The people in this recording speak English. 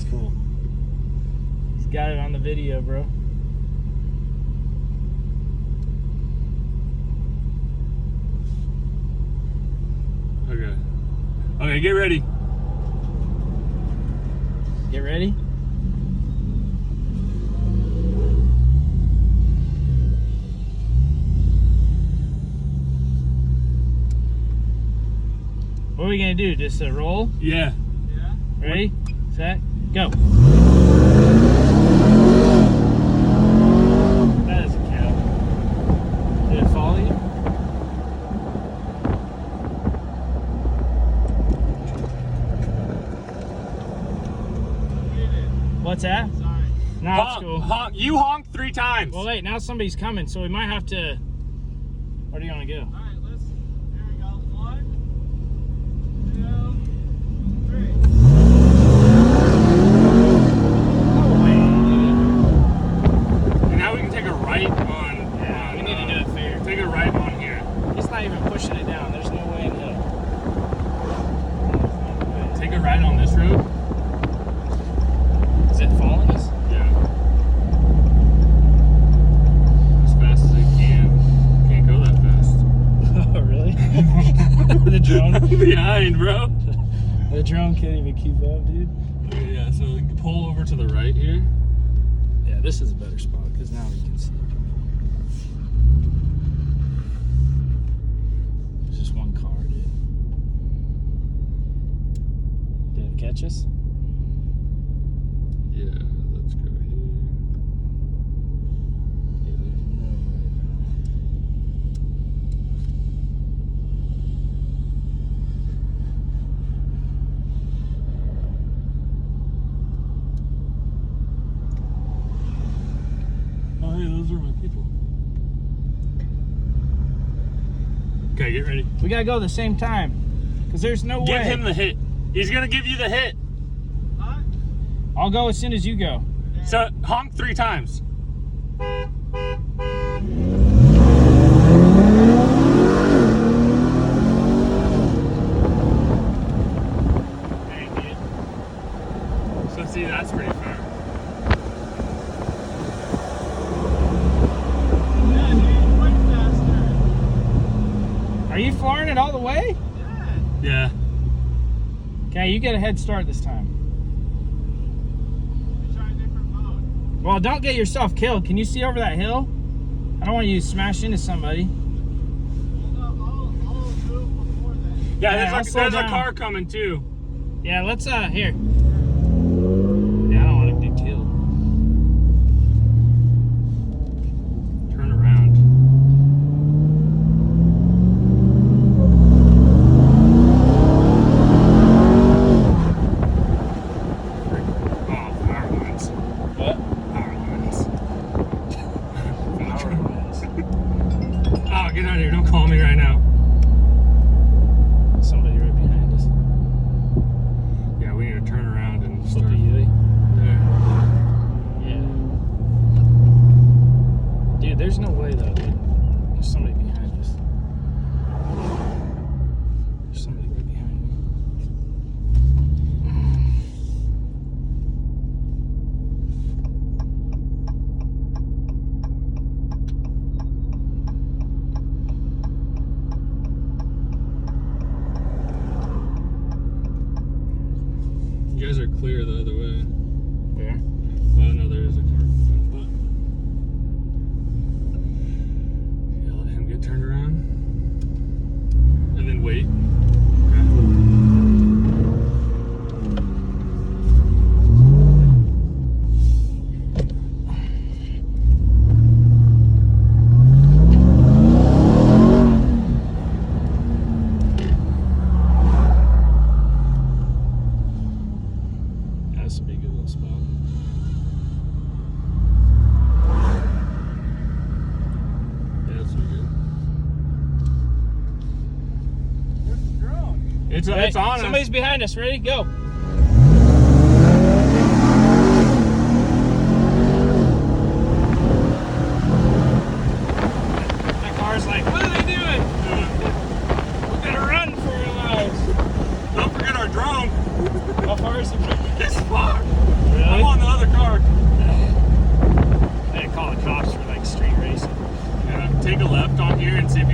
cool. He's got it on the video, bro. Okay. Okay, get ready. Get ready? What are we gonna do? Just a roll? Yeah. Ready, set, go. That is a cow. Did it follow you? What's that? Sorry. No, it's cool. Honk. You honked 3 times. Well, wait, now somebody's coming, so we might have to. Where do you want to go? All right, here we go. 1, 2, 3. Oh, wait. And now we can take a right on. Yeah, we need to do it fair. Take a right on here. He's not even pushing it down. There's no way in hell. Take a right on this road. Is it following us? Yeah. As fast as it can. Can't go that fast. Oh, really? The drone? I'm behind, bro. The drone can't even keep up, dude. Okay, yeah, so we can pull over to the right here. Yeah, this is a better spot because now we can see. There's just one car, dude. Did it catch us? Yeah, let's go here. Yeah, there's no way. Oh, hey, those are my people. Okay, get ready. We gotta go the same time because there's no way. Give him the hit. He's gonna give you the hit. Huh? I'll go as soon as you go. So honk 3 times. Hey, dude. So see, that's pretty fair. Yeah, dude, way faster. Are you flooring it all the way? Yeah. Yeah. Okay, you get a head start this time. We try a different mode. Well, don't get yourself killed. Can you see over that hill? I don't want you to smash into somebody. I'll move before then. Yeah, Yeah, I'll slow there's a down. car coming too. Yeah, let's, here. Yeah, I don't want to get killed. Turn around. Oh, power lines. What? Power lines. Power lines. Oh, get out of here. Don't call me right now. Somebody right behind us. Yeah, we need to turn around and Flip start. a Yui. Yeah. Yeah. Dude, there's no way though, dude. There's somebody behind us. There's somebody right behind me. You guys are clear the other way. Where? Oh, no, there is a car. But yeah, let him get turned around. And then wait. That's a big good little spot. Yeah, that's pretty good. Where's the drone? It's Hey, on us. somebody's behind us. Ready? Go. That car's like, what are they doing? We better run for our lives. Don't forget our drone. How far is the It's far. take a left on here and see